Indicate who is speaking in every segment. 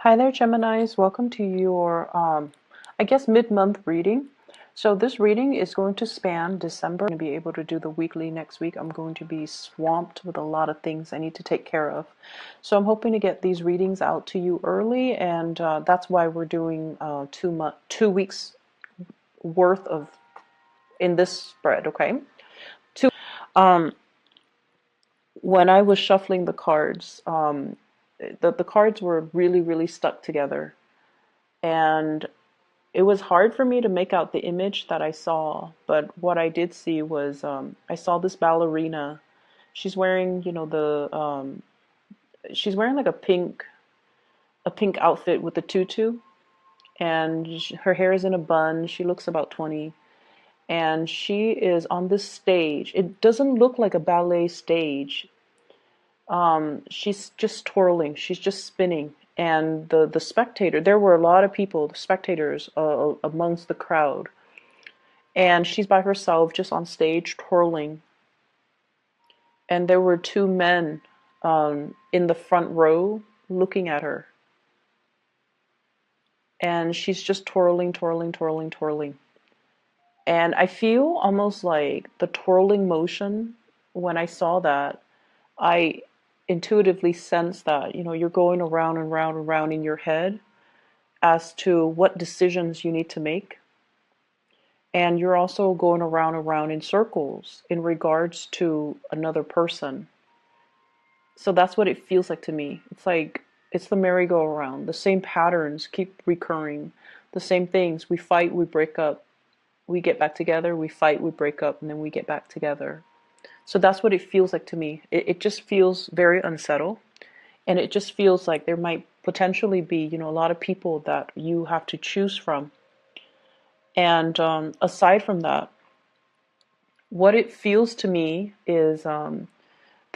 Speaker 1: Hi there, Geminis. Welcome to your, I guess, mid-month reading. So this reading is going to span December. I'm going to be able to do the weekly next week. I'm going to be swamped with a lot of things I need to take care of. So I'm hoping to get these readings out to you early, and that's why we're doing 2 weeks worth of in this spread. Okay. Um, when I was shuffling the cards, the cards were really stuck together, and it was hard for me to make out the image that I saw, but what I did see was I saw this ballerina. She's wearing, she's wearing like a pink outfit with a tutu, and her hair is in a bun. She looks about 20, and she is on this stage. It doesn't look like a ballet stage. She's just twirling. She's just spinning. And the spectator, there were a lot of people, the spectators amongst the crowd. And she's by herself, just on stage, twirling. And there were two men in the front row looking at her. And she's just twirling, twirling, twirling, twirling. And I feel almost like the twirling motion, when I saw that, I intuitively sense that, you're going around and round and round in your head as to what decisions you need to make. And you're also going around and round in circles in regards to another person. So that's what it feels like to me. It's like it's the merry-go-round. The same patterns keep recurring. The same things. We fight, we break up, we get back together, we fight, we break up, and then we get back together. So that's what it feels like to me. It just feels very unsettled. And it just feels like there might potentially be, a lot of people that you have to choose from. And aside from that, what it feels to me is the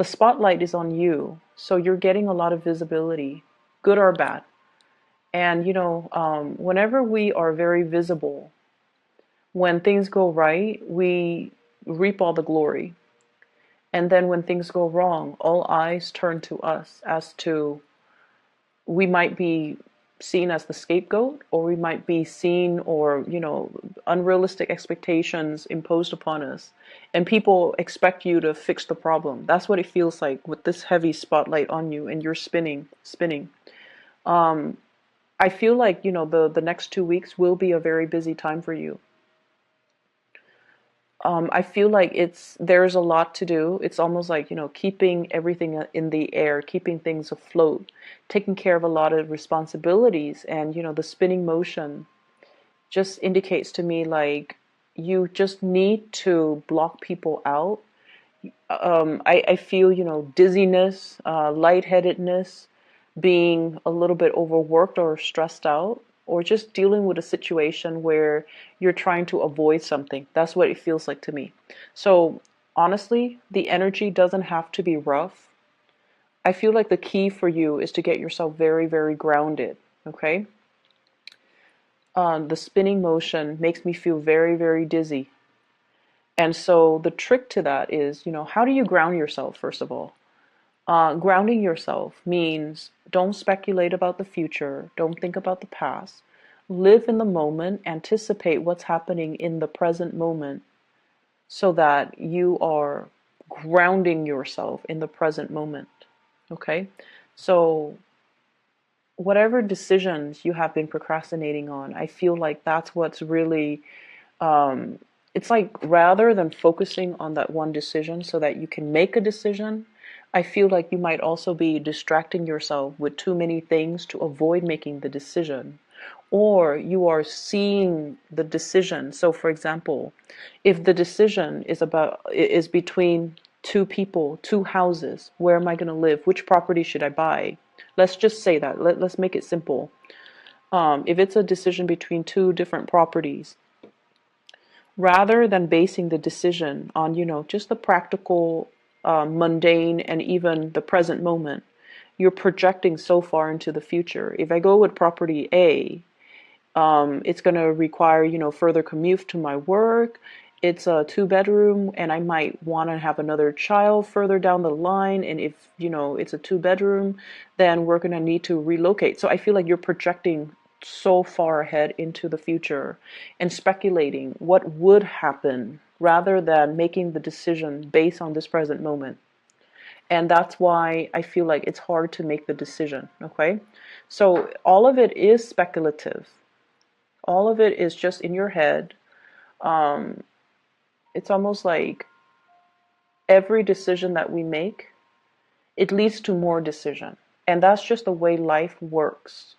Speaker 1: spotlight is on you. So you're getting a lot of visibility, good or bad. And, whenever we are very visible, when things go right, we reap all the glory. And then when things go wrong, all eyes turn to us as to we might be seen as the scapegoat, or we might be seen, or unrealistic expectations imposed upon us, and people expect you to fix the problem. That's what it feels like with this heavy spotlight on you, and you're spinning. I feel like the next 2 weeks will be a very busy time for you. I feel like there's a lot to do. It's almost like, keeping everything in the air, keeping things afloat, taking care of a lot of responsibilities. And, the spinning motion just indicates to me like you just need to block people out. I feel, dizziness, lightheadedness, being a little bit overworked or stressed out, or just dealing with a situation where you're trying to avoid something. That's what it feels like to me. So honestly, the energy doesn't have to be rough. I feel like the key for you is to get yourself very grounded. Okay. The spinning motion makes me feel very dizzy. And so the trick to that is, how do you ground yourself, first of all? Grounding yourself means don't speculate about the future, don't think about the past. Live in the moment, anticipate what's happening in the present moment so that you are grounding yourself in the present moment. Okay? So, whatever decisions you have been procrastinating on, I feel like that's what's really it's like rather than focusing on that one decision so that you can make a decision, I feel like you might also be distracting yourself with too many things to avoid making the decision. Or you are seeing the decision. So for example, if the decision is between two people, two houses, where am I going to live? Which property should I buy? Let's just say that. Let's make it simple. If it's a decision between two different properties, rather than basing the decision on, just the practical, mundane, and even the present moment, you're projecting so far into the future. If I go with property A, it's going to require, further commute to my work. it's a 2 bedroom and I might want to have another child further down the line. And if, it's a 2 bedroom, then we're going to need to relocate. So I feel like you're projecting so far ahead into the future and speculating what would happen rather than making the decision based on this present moment. And that's why I feel like it's hard to make the decision. Okay. So all of it is speculative. All of it is just in your head. It's almost like every decision that we make, it leads to more decision. And that's just the way life works.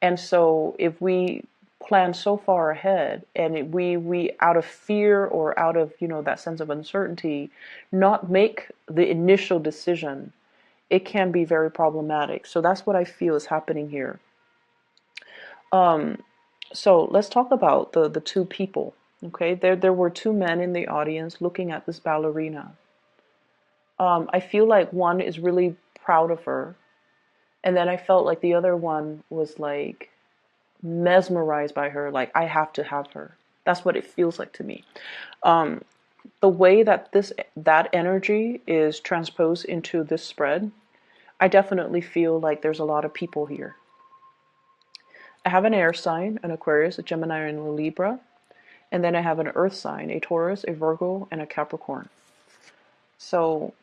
Speaker 1: And so if we plan so far ahead and we out of fear or out of, that sense of uncertainty, not make the initial decision, it can be very problematic. So that's what I feel is happening here. So let's talk about the two people. Okay, there were two men in the audience looking at this ballerina. I feel like one is really proud of her, and then I felt like the other one was like mesmerized by her, like I have to have her. That's what it feels like to me. The way that that energy is transposed into this spread, I definitely feel like there's a lot of people here. I have an air sign, an Aquarius, a Gemini, and a Libra. And then I have an earth sign, a Taurus, a Virgo, and a Capricorn. So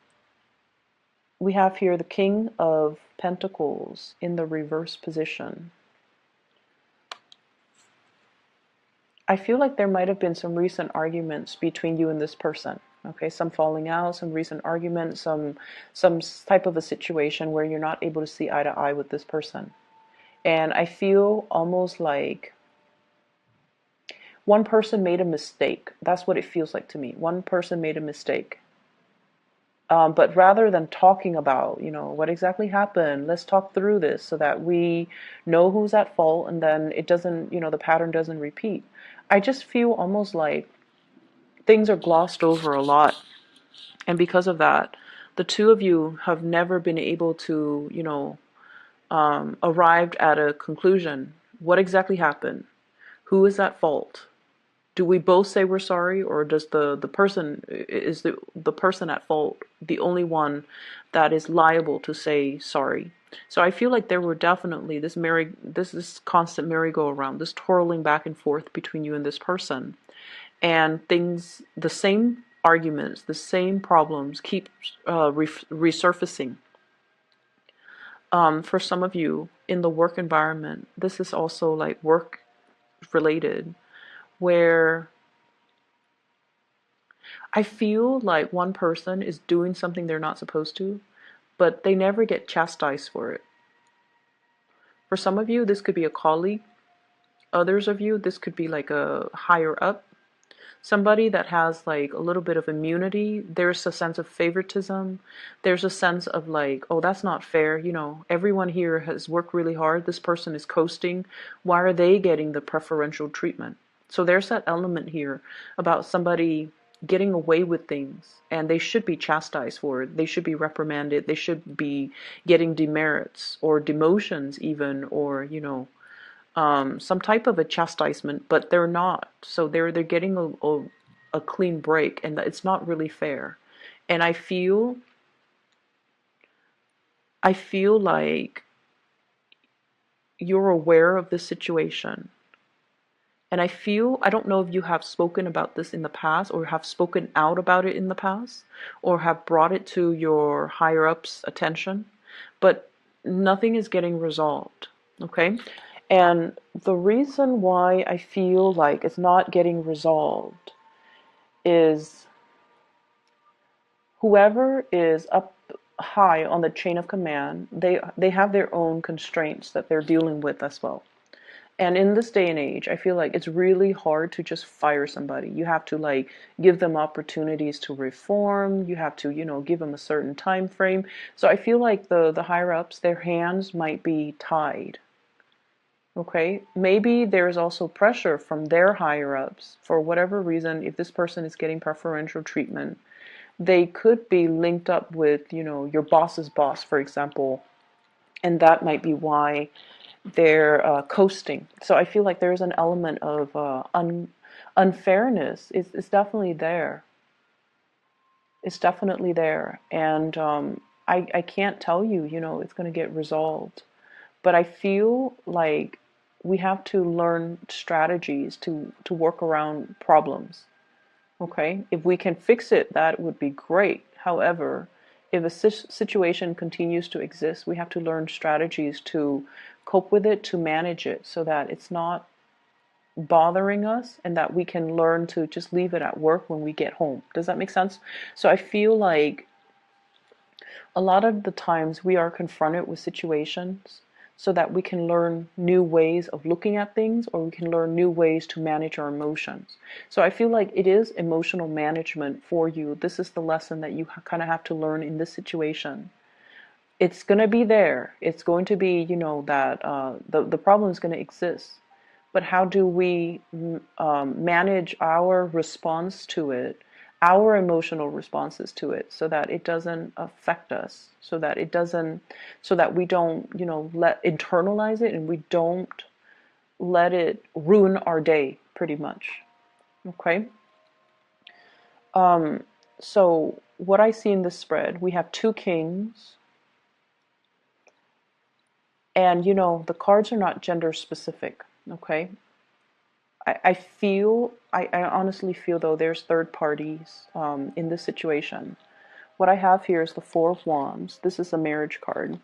Speaker 1: we have here the King of Pentacles in the reverse position. I feel like there might have been some recent arguments between you and this person. Okay, some falling out, some recent arguments, some type of a situation where you're not able to see eye to eye with this person. And I feel almost like one person made a mistake. That's what it feels like to me. One person made a mistake. But rather than talking about, what exactly happened, let's talk through this so that we know who's at fault and then it doesn't, the pattern doesn't repeat. I just feel almost like things are glossed over a lot. And because of that, the two of you have never been able to, arrived at a conclusion. What exactly happened? Who is at fault? Do we both say we're sorry, or does the person, is the person at fault the only one that is liable to say sorry? So I feel like there were definitely this constant merry-go-round, this twirling back and forth between you and this person, and things, the same arguments, the same problems keep resurfacing. For some of you in the work environment, this is also like work related, where I feel like one person is doing something they're not supposed to, but they never get chastised for it. For some of you, this could be a colleague. Others of you, this could be like a higher up. Somebody that has like a little bit of immunity. There's a sense of favoritism. There's a sense of like, oh, that's not fair. Everyone here has worked really hard. This person is coasting. Why are they getting the preferential treatment? So there's that element here about somebody getting away with things, and they should be chastised for it. They should be reprimanded. They should be getting demerits or demotions even, or some type of a chastisement, but they're not. So they're getting a clean break, and it's not really fair. And I feel like you're aware of this situation. And I don't know if you have spoken about this in the past or have spoken out about it in the past or have brought it to your higher ups' attention, but nothing is getting resolved. Okay? And the reason why I feel like it's not getting resolved is whoever is up high on the chain of command, they have their own constraints that they're dealing with as well. And in this day and age, I feel like it's really hard to just fire somebody. You have to like give them opportunities to reform. You have to, give them a certain time frame. So I feel like the higher ups, their hands might be tied. Okay, maybe there's also pressure from their higher ups for whatever reason. If this person is getting preferential treatment, they could be linked up with, your boss's boss, for example, and that might be why they're coasting. So I feel like there's an element of Unfairness is definitely there. It's definitely there. And I can't tell you, it's going to get resolved. But I feel like we have to learn strategies to work around problems. Okay? If we can fix it, that would be great. However, if a situation continues to exist, we have to learn strategies to cope with it, to manage it, so that it's not bothering us and that we can learn to just leave it at work when we get home. Does that make sense? So I feel like a lot of the times we are confronted with situations so that we can learn new ways of looking at things, or we can learn new ways to manage our emotions. So I feel like it is emotional management for you. This is the lesson that you kind of have to learn in this situation. It's going to be there. It's going to be, that the problem is going to exist. But how do we manage our response to it, our emotional responses to it, so that it doesn't affect us, so that we don't, let internalize it, and we don't let it ruin our day, pretty much. Okay. So what I see in this spread, we have two kings, and the cards are not gender specific. Okay. I honestly feel though there's third parties in this situation. What I have here is the Four of Wands. This is a marriage card.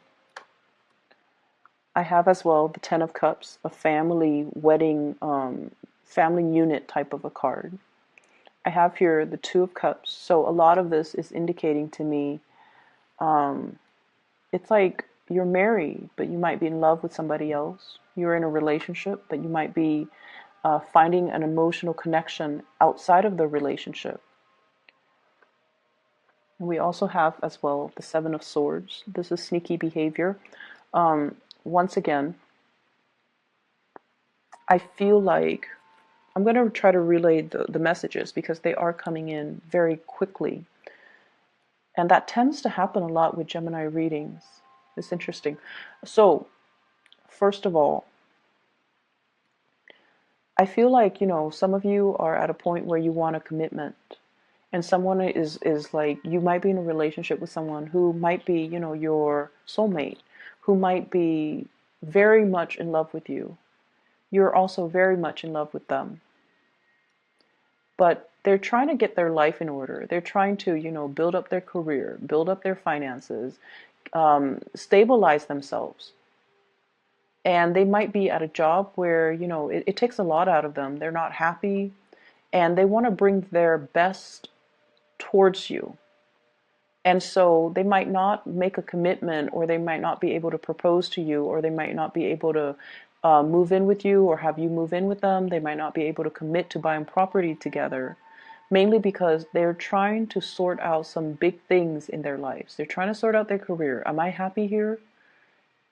Speaker 1: I have as well the Ten of Cups, a family wedding, family unit type of a card. I have here the Two of Cups. So a lot of this is indicating to me, it's like you're married, but you might be in love with somebody else. You're in a relationship, but you might be finding an emotional connection outside of the relationship. And we also have as well the Seven of Swords. This is sneaky behavior. Once again, I feel like I'm going to try to relay the messages because they are coming in very quickly. And that tends to happen a lot with Gemini readings. It's interesting. So, first of all, I feel like, some of you are at a point where you want a commitment. And someone is like, you might be in a relationship with someone who might be, your soulmate, who might be very much in love with you. You're also very much in love with them. But they're trying to get their life in order. They're trying to, build up their career, build up their finances, stabilize themselves. And they might be at a job where, it takes a lot out of them. They're not happy, and they want to bring their best towards you. And so they might not make a commitment, or they might not be able to propose to you, or they might not be able to move in with you or have you move in with them. They might not be able to commit to buying property together, mainly because they're trying to sort out some big things in their lives. They're trying to sort out their career. Am I happy here?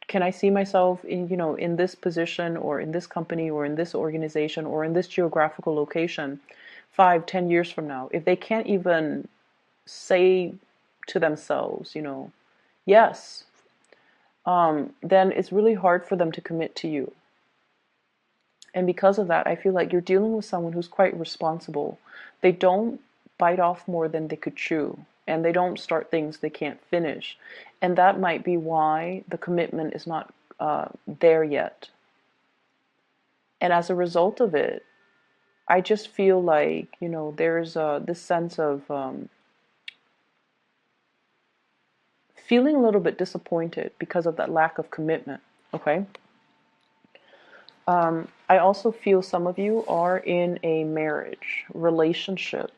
Speaker 1: Can I see myself in, in this position, or in this company, or in this organization, or in this geographical location 5, 10 years from now? If they can't even say to themselves, yes, then it's really hard for them to commit to you. And because of that, I feel like you're dealing with someone who's quite responsible. They don't bite off more than they could chew, and they don't start things they can't finish. And that might be why the commitment is not there yet. And as a result of it, I just feel like, there's this sense of feeling a little bit disappointed because of that lack of commitment. Okay. I also feel some of you are in a marriage relationship,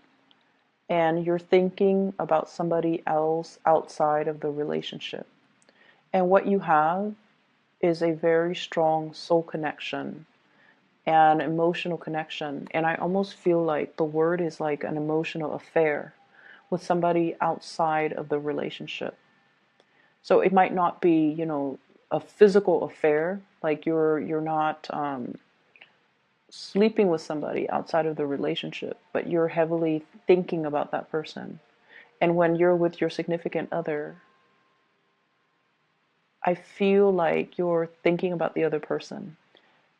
Speaker 1: and you're thinking about somebody else outside of the relationship. And what you have is a very strong soul connection and emotional connection. And I almost feel like the word is like an emotional affair with somebody outside of the relationship. So it might not be, a physical affair, like you're not sleeping with somebody outside of the relationship, but you're heavily thinking about that person. And when you're with your significant other, I feel like you're thinking about the other person.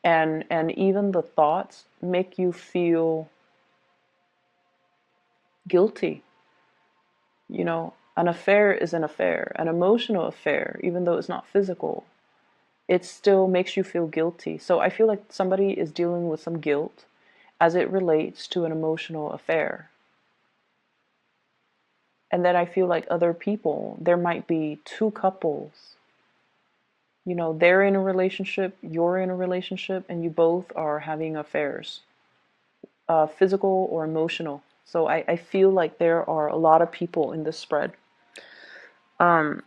Speaker 1: And even the thoughts make you feel guilty. An affair is an affair, an emotional affair, even though it's not physical, it still makes you feel guilty. So I feel like somebody is dealing with some guilt as it relates to an emotional affair. And then I feel like other people, there might be two couples, they're in a relationship, you're in a relationship, and you both are having affairs, physical or emotional. So I feel like there are a lot of people in this spread. Um,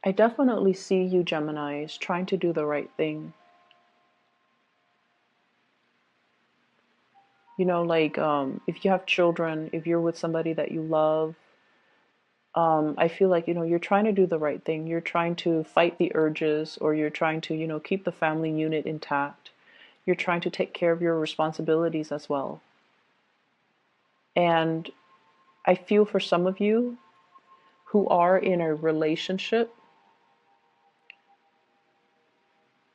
Speaker 1: I definitely see you Geminis trying to do the right thing. If you have children, if you're with somebody that you love, I feel like, you're trying to do the right thing. You're trying to fight the urges, or you're trying to, keep the family unit intact. You're trying to take care of your responsibilities as well. And I feel for some of you who are in a relationship,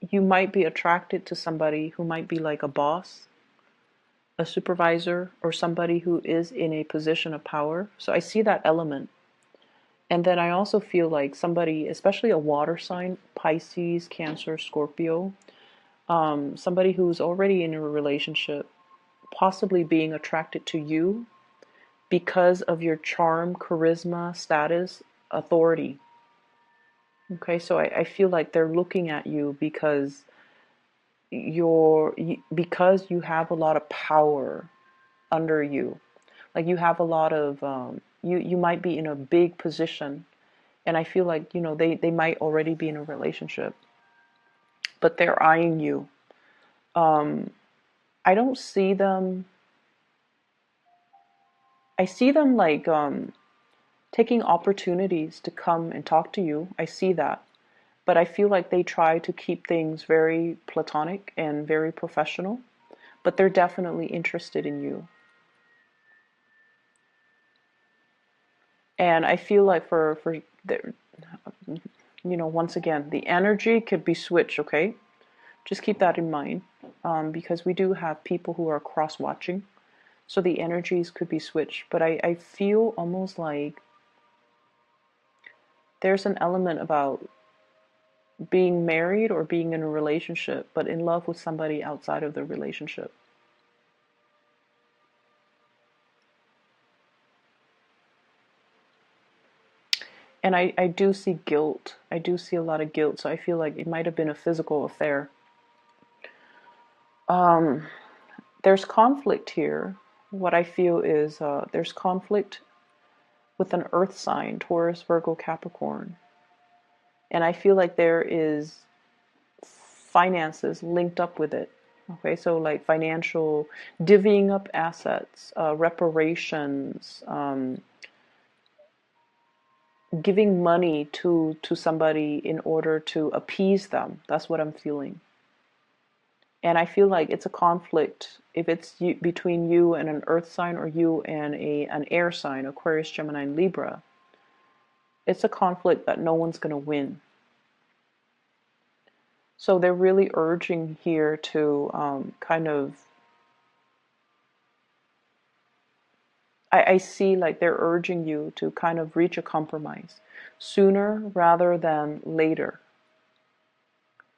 Speaker 1: you might be attracted to somebody who might be like a boss, a supervisor, or somebody who is in a position of power. So I see that element. And then I also feel like somebody, especially a water sign, Pisces, Cancer, Scorpio, somebody who's already in a relationship, possibly being attracted to you because of your charm, charisma, status, authority. Okay, so I feel like they're looking at you because you have a lot of power under you. Like you have a lot of you might be in a big position, and I feel like they might already be in a relationship, but they're eyeing you. I don't see them. I see them like taking opportunities to come and talk to you. I see that, but I feel like they try to keep things very platonic and very professional. But they're definitely interested in you. And I feel like for the, once again, the energy could be switched. Okay, just keep that in mind, because we do have people who are cross watching, so the energies could be switched. But I feel almost like there's an element about being married or being in a relationship, but in love with somebody outside of the relationship. And I do see guilt. I do see a lot of guilt. So I feel like it might have been a physical affair. Um, there's conflict here. What I feel is there's conflict with an earth sign, Taurus, Virgo, Capricorn. And I feel like there is finances linked up with it. Okay, so like financial, divvying up assets, reparations, giving money to somebody in order to appease them. That's what I'm feeling. And I feel like it's a conflict if it's between you and an earth sign, or you and an air sign, Aquarius, Gemini, and Libra. It's a conflict that no one's going to win. So they're really urging here to kind of, I see like they're urging you to kind of reach a compromise sooner rather than later.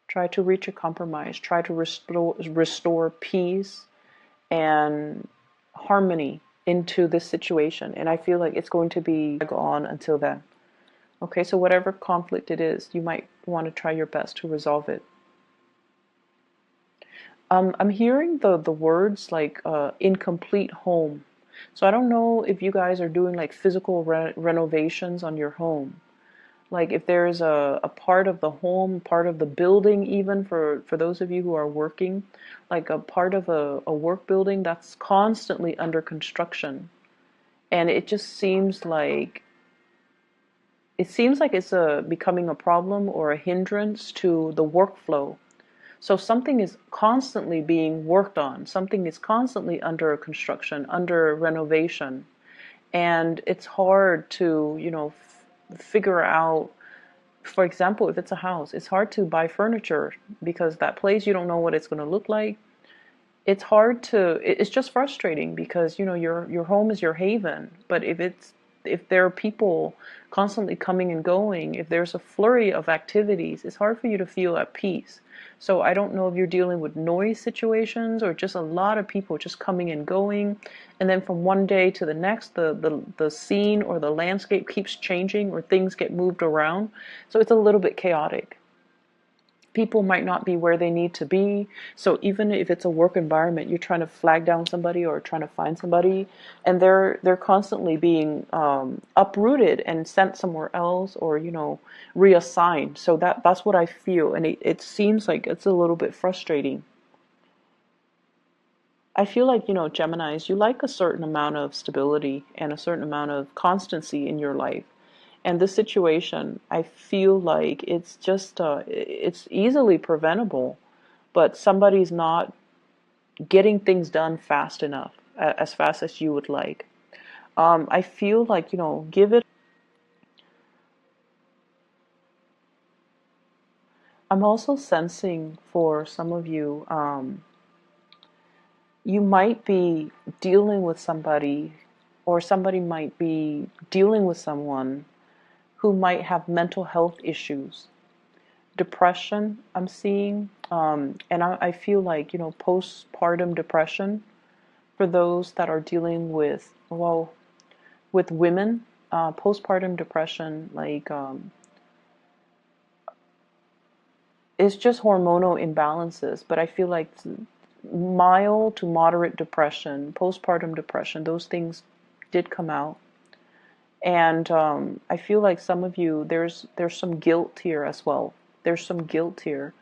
Speaker 1: Try to reach a compromise. Try to restore peace and harmony into this situation. And I feel like it's going to be go on until then. Okay, so whatever conflict it is, you might want to try your best to resolve it. I'm hearing the words like incomplete home. So I don't know if you guys are doing like physical renovations on your home. Like if there's a part of the home, part of the building, even for those of you who are working, like a part of a work building that's constantly under construction. And it just seems like it's becoming a problem or a hindrance to the workflow. So something is constantly being worked on, something is constantly under construction, under renovation, and it's hard to, figure out. For example, if it's a house, it's hard to buy furniture because that place, you don't know what it's going to look like. it's hard to, it's just frustrating because, your home is your haven. But if there are people constantly coming and going, if there's a flurry of activities, it's hard for you to feel at peace. So I don't know if you're dealing with noise situations or just a lot of people just coming and going, and then from one day to the next, the scene or the landscape keeps changing, or things get moved around. So it's a little bit chaotic. People might not be where they need to be. So even if it's a work environment, you're trying to flag down somebody or trying to find somebody, and they're constantly being uprooted and sent somewhere else, or reassigned. So that's what I feel, and it seems like it's a little bit frustrating. I feel like, Geminis, you like a certain amount of stability and a certain amount of constancy in your life. And this situation, I feel like it's just, it's easily preventable, but somebody's not getting things done fast enough, as fast as you would like. I feel like, give it. I'm also sensing for some of you, you might be dealing with somebody, or somebody might be dealing with someone who might have mental health issues. Depression, I'm seeing, and I feel like, postpartum depression for those that are dealing with, well, with women, postpartum depression, like, it's just hormonal imbalances, but I feel like mild to moderate depression, postpartum depression, those things did come out. And I feel like some of you, there's some guilt here as well. There's some guilt here.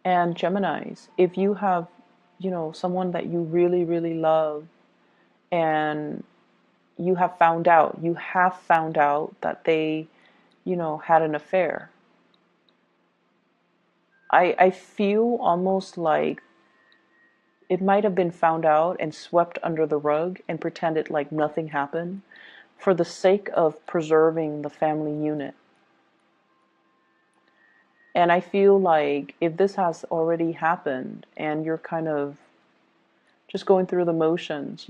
Speaker 1: And Geminis, if you have, someone that you really, really love, and you have found out that they, had an affair. I feel almost like it might have been found out and swept under the rug and pretended like nothing happened for the sake of preserving the family unit. And I feel like if this has already happened and you're kind of just going through the motions,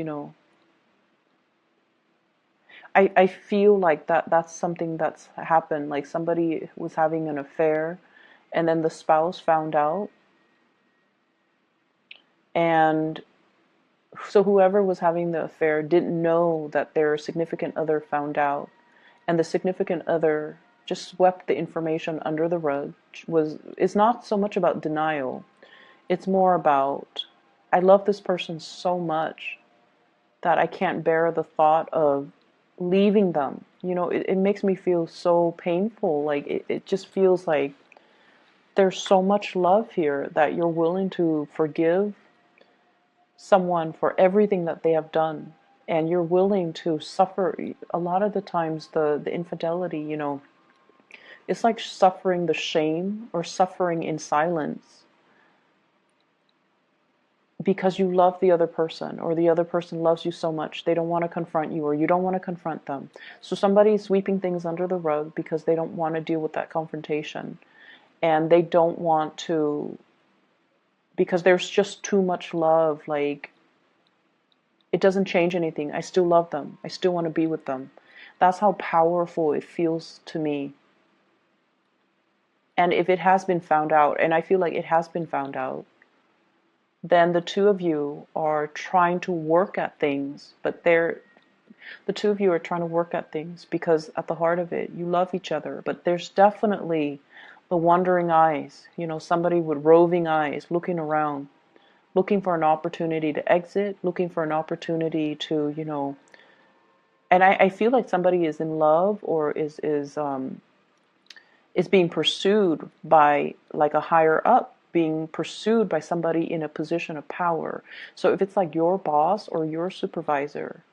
Speaker 1: I feel like that's something that's happened. Like somebody was having an affair, and then the spouse found out, and so whoever was having the affair didn't know that their significant other found out, and the significant other just swept the information under the rug. It's not so much about denial. It's more about, I love this person so much that I can't bear the thought of leaving them. It makes me feel so painful. Like it just feels like there's so much love here that you're willing to forgive someone for everything that they have done. And you're willing to suffer. A lot of the times, the infidelity, it's like suffering the shame or suffering in silence because you love the other person, or the other person loves you so much they don't want to confront you, or you don't want to confront them. So somebody's sweeping things under the rug because they don't want to deal with that confrontation, and they don't want to, because there's just too much love. Like, it doesn't change anything. I still love them. I still want to be with them. That's how powerful it feels to me. And if it has been found out, and I feel like it has been found out, then the two of you are trying to work at things, but the two of you are trying to work at things because at the heart of it, you love each other. But there's definitely the wandering eyes, somebody with roving eyes looking around, looking for an opportunity to exit, looking for an opportunity to, and I feel like somebody is in love, or is being pursued by like a higher up, being pursued by somebody in a position of power. So if it's like your boss or your supervisor,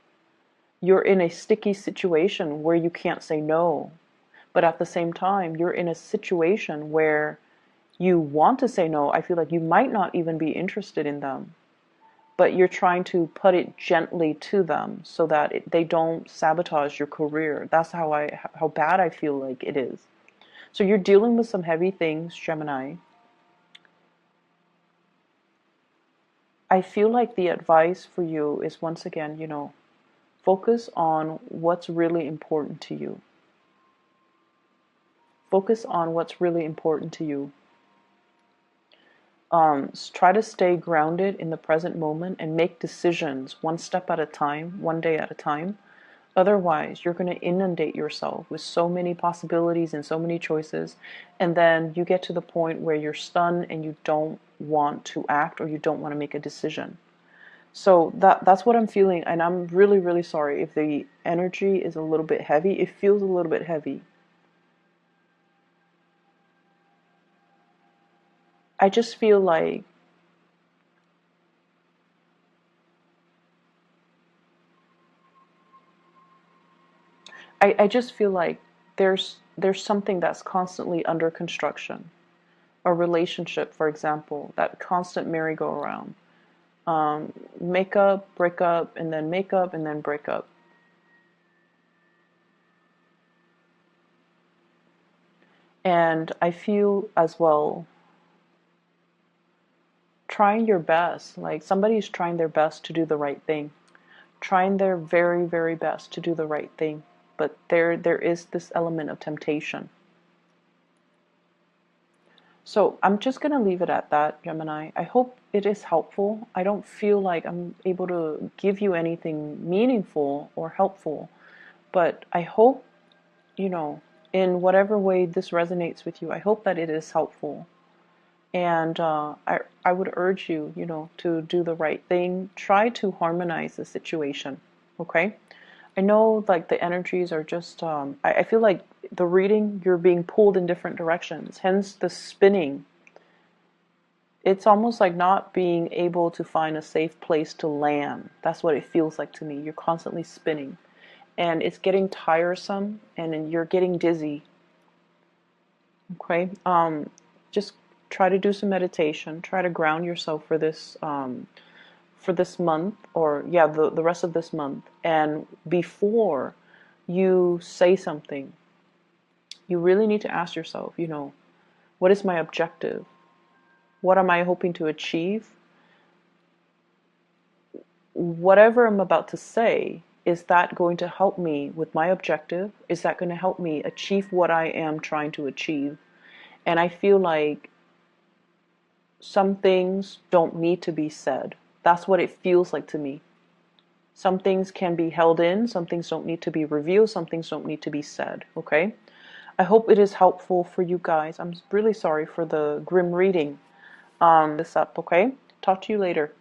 Speaker 1: you're in a sticky situation where you can't say no. But at the same time, you're in a situation where you want to say no. I feel like you might not even be interested in them, but you're trying to put it gently to them so that they don't sabotage your career. That's how bad I feel like it is. So you're dealing with some heavy things, Gemini. I feel like the advice for you is, once again, focus on what's really important to you. Focus on what's really important to you. Try to stay grounded in the present moment and make decisions one step at a time, one day at a time. Otherwise, you're going to inundate yourself with so many possibilities and so many choices, and then you get to the point where you're stunned and you don't want to act or you don't want to make a decision. So that's what I'm feeling, and I'm really, really sorry if the energy is a little bit heavy. It feels a little bit heavy. I just feel like I just feel like there's something that's constantly under construction. A relationship, for example, that constant merry-go-round. Make up, break up, and then make up, and then break up. And I feel as well, trying your best, like somebody's trying their best to do the right thing, trying their very, very best to do the right thing. But there is this element of temptation. So I'm just going to leave it at that, Gemini. I hope it is helpful. I don't feel like I'm able to give you anything meaningful or helpful, but I hope, in whatever way this resonates with you, I hope that it is helpful. And I would urge you, to do the right thing. Try to harmonize the situation, okay? I know like the energies are just, I feel like the reading, you're being pulled in different directions, hence the spinning. It's almost like not being able to find a safe place to land. That's what it feels like to me. You're constantly spinning. And it's getting tiresome and then you're getting dizzy. Okay? Just try to do some meditation. Try to ground yourself for this month, or yeah, the rest of this month. And before you say something, you really need to ask yourself, what is my objective? What am I hoping to achieve? Whatever I'm about to say, is that going to help me with my objective? Is that going to help me achieve what I am trying to achieve? And I feel like some things don't need to be said. That's what it feels like to me. Some things can be held in, some things don't need to be revealed, some things don't need to be said, okay? I hope it is helpful for you guys. I'm really sorry for the grim reading this up, okay? Talk to you later.